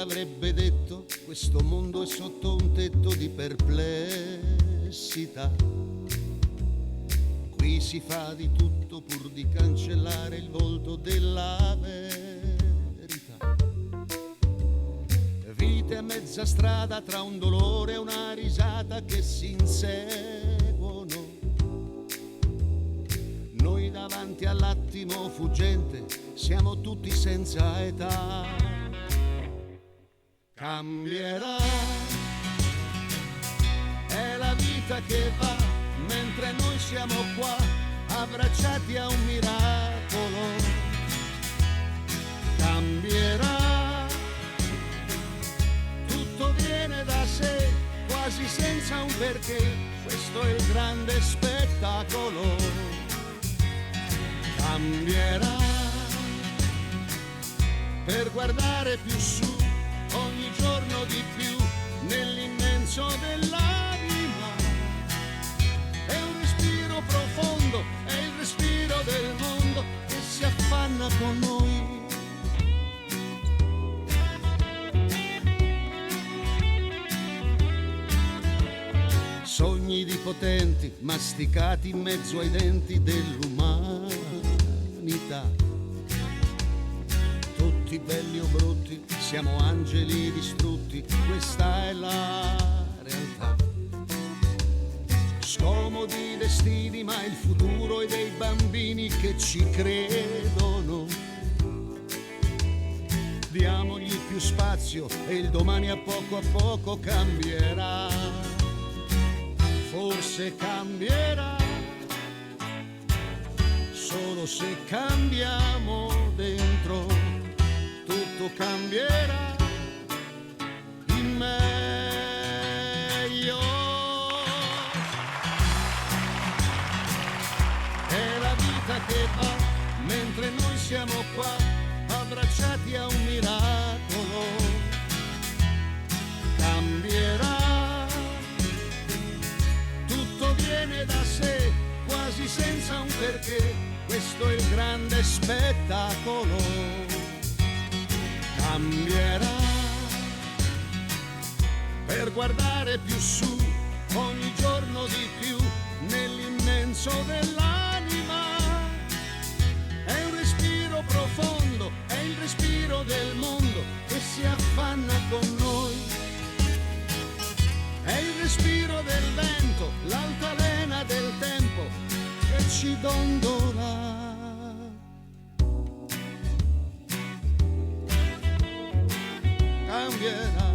l'avrebbe detto? Questo mondo è sotto un tetto di perplessità. Qui si fa di tutto pur di cancellare il volto della verità. Vite a mezza strada tra un dolore e una risata che si inseguono. Noi davanti all'attimo fuggente siamo tutti senza età. Cambierà, è la vita che va, mentre noi siamo qua, abbracciati a un miracolo. Cambierà, tutto viene da sé, quasi senza un perché, questo è il grande spettacolo. Cambierà, per guardare più su, ogni giorno di più, nell'immenso dell'anima. È un respiro profondo, è il respiro del mondo che si affanna con noi. Sogni di potenti, masticati in mezzo ai denti dell'umanità. Tutti belli o brutti, siamo angeli distrutti, questa è la realtà. Scomodi destini, ma il futuro è dei bambini che ci credono. Diamogli più spazio e il domani a poco cambierà. Forse cambierà, solo se cambiamo dentro, tutto cambierà in meglio. È la vita che va, mentre noi siamo qua, abbracciati a un miracolo. Cambierà, tutto viene da sé, quasi senza un perché, questo è il grande spettacolo. Cambierà, per guardare più su, ogni giorno di più, nell'immenso dell'anima. È un respiro profondo, è il respiro del mondo che si affanna con noi. È il respiro del vento, l'altalena del tempo che ci dondola. Cambierà.